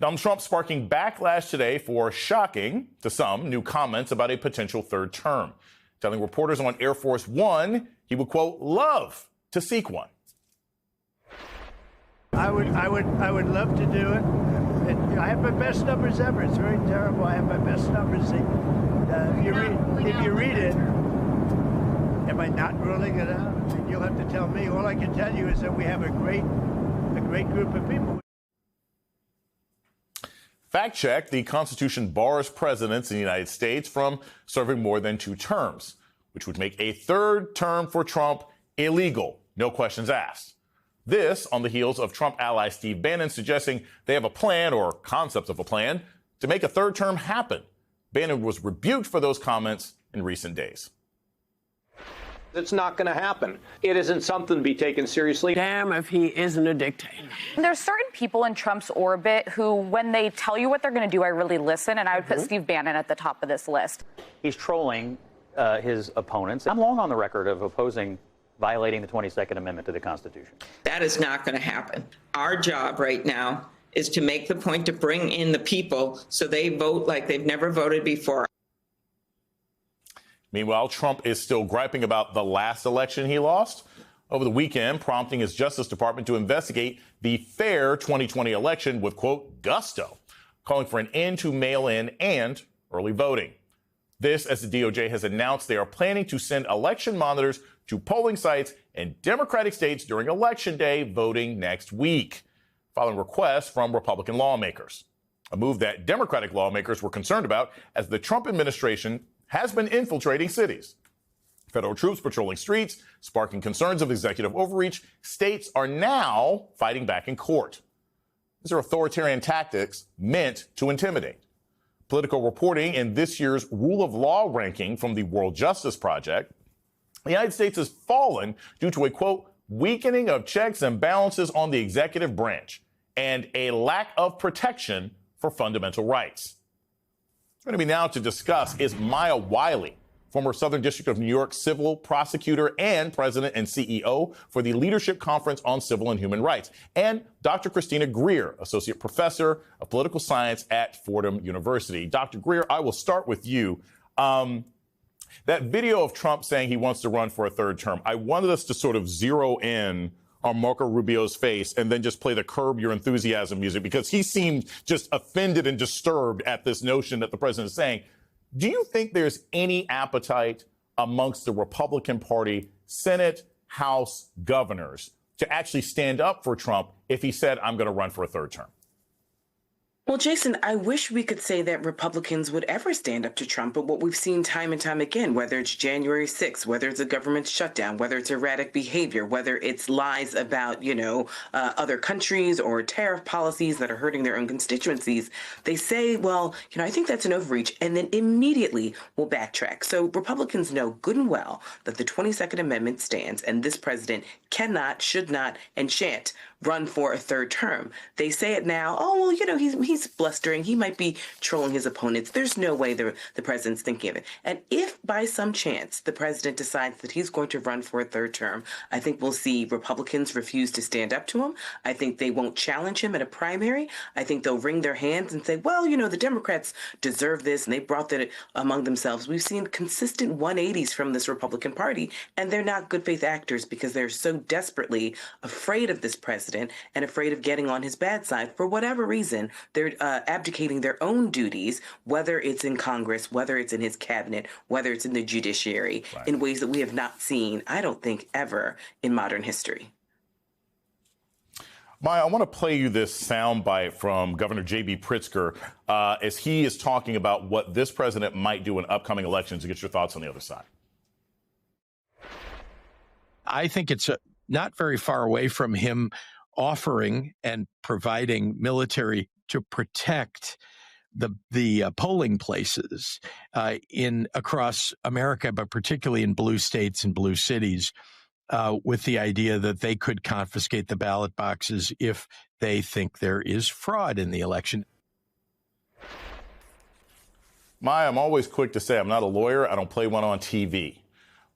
Donald Trump sparking backlash today for shocking, to some, new comments about a potential third term, telling reporters on Air Force One he would, quote, love to seek one. I would love to do it. I have my best numbers ever. It's very terrible. I have my best numbers. If you read it, am I not ruling it out? I mean, you'll have to tell me. All I can tell you is that we have a great group of people. Fact check, the Constitution bars presidents in the United States from serving more than 2 terms, which would make a third term for Trump illegal. No questions asked. This on the heels of Trump ally Steve Bannon suggesting they have a plan or concepts of a plan to make a third term happen. Bannon was rebuked for those comments in recent days. It's not going to happen. It isn't something to be taken seriously. Damn if he isn't a dictator. There's certain people in Trump's orbit who, when they tell you what they're going to do, I really listen, and I would put Steve Bannon at the top of this list. He's trolling his opponents. I'm long on the record of opposing violating the 22nd Amendment to the Constitution. That is not going to happen. Our job right now is to make the point to bring in the people so they vote like they've never voted before. Meanwhile, Trump is still griping about the last election he lost over the weekend, prompting his Justice Department to investigate the fair 2020 election with, quote, gusto, calling for an end to mail-in and early voting. This as the DOJ has announced they are planning to send election monitors to polling sites in Democratic states during Election Day voting next week, following requests from Republican lawmakers, a move that Democratic lawmakers were concerned about as the Trump administration has been infiltrating cities. Federal troops patrolling streets, sparking concerns of executive overreach. States are now fighting back in court. These are authoritarian tactics meant to intimidate. Political reporting in this year's rule of law ranking from the World Justice Project, the United States has fallen due to a, quote, weakening of checks and balances on the executive branch and a lack of protection for fundamental rights. Joining me now to discuss is Maya Wiley, former Southern District of New York civil prosecutor and president and CEO for the Leadership Conference on Civil and Human Rights, and Dr. Christina Greer, associate professor of political science at Fordham University. Dr. Greer, I will start with you. That video of Trump saying he wants to run for a third term, I wanted us to sort of zero in on Marco Rubio's face and then just play the Curb Your Enthusiasm music, because he seemed just offended and disturbed at this notion that the president is saying. Do you think there's any appetite amongst the Republican Party, Senate, House governors to actually stand up for Trump if he said, I'm going to run for a third term? Well, Jason, I wish we could say that Republicans would ever stand up to Trump, but what we've seen time and time again, whether it's January 6th, whether it's a government shutdown, whether it's erratic behavior, whether it's lies about, other countries or tariff policies that are hurting their own constituencies, they say, well, I think that's an overreach, and then immediately will backtrack. So Republicans know good and well that the 22nd Amendment stands, and this president cannot, should not, and shan't run for a third term. They say it now, he's blustering, he might be trolling his opponents. There's no way the president's thinking of it. And if by some chance the president decides that he's going to run for a third term, I think we'll see Republicans refuse to stand up to him. I think they won't challenge him in a primary. I think they'll wring their hands and say, well, the Democrats deserve this, and they brought that among themselves. We've seen consistent 180s from this Republican Party, and they're not good faith actors because they're so desperately afraid of this president and afraid of getting on his bad side. For whatever reason, they're abdicating their own duties, whether it's in Congress, whether it's in his cabinet, whether it's in the judiciary, right, in ways that we have not seen, I don't think, ever in modern history. Maya, I want to play you this soundbite from Governor J.B. Pritzker as he is talking about what this president might do in upcoming elections, to get your thoughts on the other side. I think it's not very far away from him offering and providing military to protect the polling places across America, but particularly in blue states and blue cities, with the idea that they could confiscate the ballot boxes if they think there is fraud in the election. Maya, I'm always quick to say I'm not a lawyer. I don't play one on TV.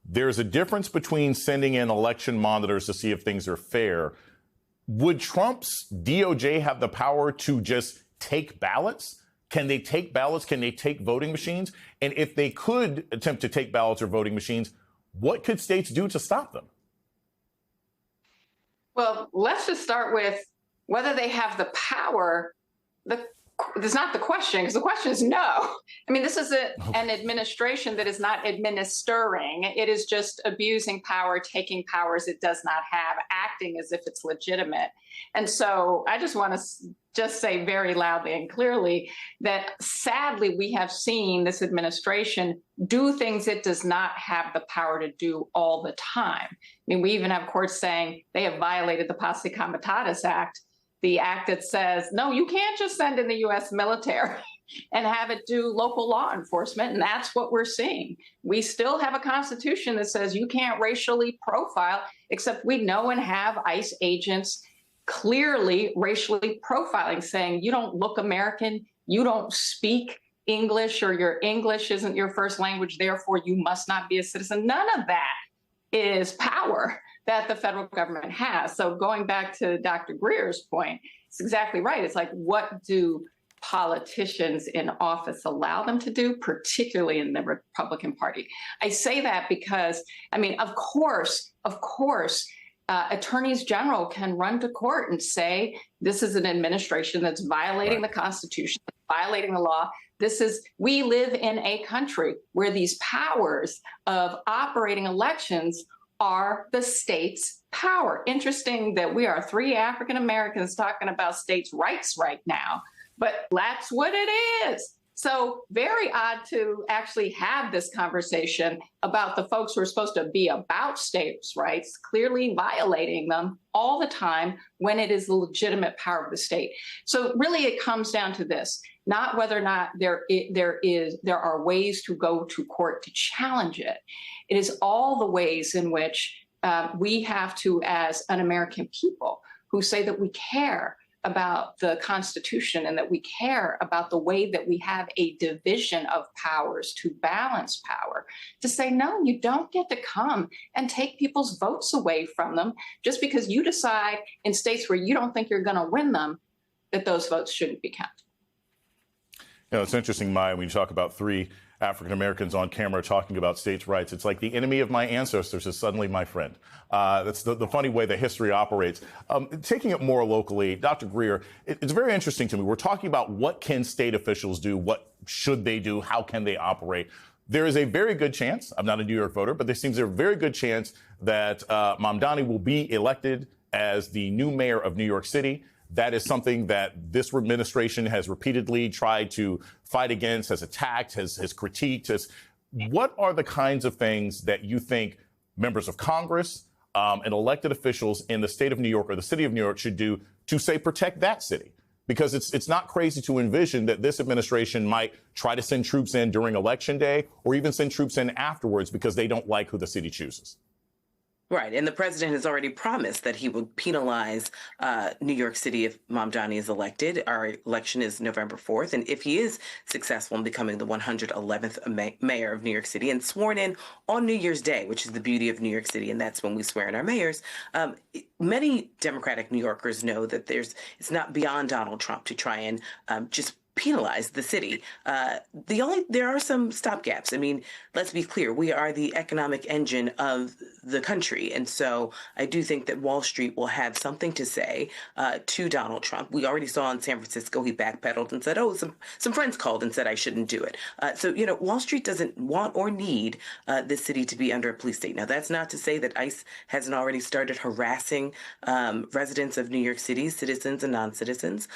There's a difference between sending in election monitors to see if things are fair. Would Trump's DOJ have the power to just take ballots? Can they take ballots? Can they take voting machines? And if they could attempt to take ballots or voting machines, what could states do to stop them? Well, let's just start with whether they have the power. That's not the question, because the question is no. I mean, this is an administration that is not administering. It is just abusing power, taking powers it does not have, acting as if it's legitimate. And so I just want to just say very loudly and clearly that sadly, we have seen this administration do things it does not have the power to do all the time. I mean, we even have courts saying they have violated the Posse Comitatus Act, the act that says, no, you can't just send in the U.S. military and have it do local law enforcement. And that's what we're seeing. We still have a constitution that says you can't racially profile, except we know and have ICE agents clearly racially profiling, saying you don't look American, you don't speak English, or your English isn't your first language, therefore you must not be a citizen. None of that is power that the federal government has. So going back to Dr. Greer's point, it's exactly right. It's like, what do politicians in office allow them to do, particularly in the Republican Party? I say that because, I mean, of course, attorneys general can run to court and say, this is an administration that's violating the Constitution, violating the law. We live in a country where these powers of operating elections are the state's power. Interesting that we are 3 African Americans talking about states' rights right now, but that's what it is. So very odd to actually have this conversation about the folks who are supposed to be about states' rights, clearly violating them all the time when it is the legitimate power of the state. So really it comes down to this, not whether or not there are ways to go to court to challenge it. It is all the ways in which we have to, as an American people who say that we care about the Constitution and that we care about the way that we have a division of powers to balance power, to say, no, you don't get to come and take people's votes away from them just because you decide in states where you don't think you're going to win them that those votes shouldn't be counted. You know, it's interesting, Maya, when you talk about 3 African Americans on camera talking about states' rights. It's like the enemy of my ancestors is suddenly my friend. That's the funny way that history operates. Taking it more locally, Dr. Greer, it's very interesting to me. We're talking about what can state officials do, what should they do, how can they operate. There is a very good chance, I'm not a New York voter, but there seems a very good chance that Mamdani will be elected as the new mayor of New York City. That is something that this administration has repeatedly tried to fight against, has attacked, has critiqued. What are the kinds of things that you think members of Congress and elected officials in the state of New York or the city of New York should do to, say, protect that city? Because it's not crazy to envision that this administration might try to send troops in during Election Day or even send troops in afterwards because they don't like who the city chooses. Right. And the president has already promised that he will penalize New York City if Mamdani is elected. Our election is November 4th. And if he is successful in becoming the 111th mayor of New York City and sworn in on New Year's Day, which is the beauty of New York City, and that's when we swear in our mayors, many Democratic New Yorkers know that it's not beyond Donald Trump to try and just penalize the city. There are some stopgaps. I mean, let's be clear, we are the economic engine of the country. And so I do think that Wall Street will have something to say to Donald Trump. We already saw in San Francisco, he backpedaled and said, some friends called and said I shouldn't do it. So, Wall Street doesn't want or need this city to be under a police state. Now, that's not to say that ICE hasn't already started harassing residents of New York City, citizens and non-citizens.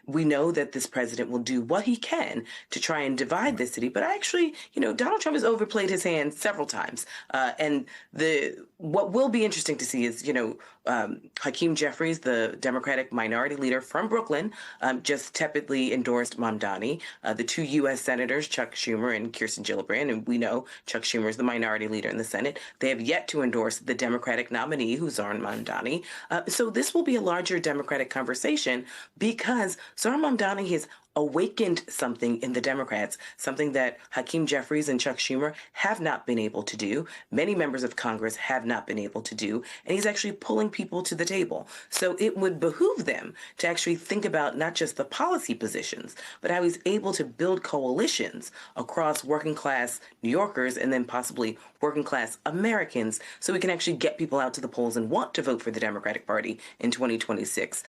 We know that this president will do what he can to try and divide the city. But actually, Donald Trump has overplayed his hand several times. And what will be interesting to see is, Hakeem Jeffries, the Democratic minority leader from Brooklyn, just tepidly endorsed Mamdani. The 2 U.S. senators, Chuck Schumer and Kirsten Gillibrand, and we know Chuck Schumer is the minority leader in the Senate, they have yet to endorse the Democratic nominee, Zohran Mamdani. So this will be a larger Democratic conversation because Zohran Mamdani has awakened something in the Democrats, something that Hakeem Jeffries and Chuck Schumer have not been able to do. Many members of Congress have not been able to do. And he's actually pulling people to the table. So it would behoove them to actually think about not just the policy positions, but how he's able to build coalitions across working class New Yorkers and then possibly working class Americans so we can actually get people out to the polls and want to vote for the Democratic Party in 2026.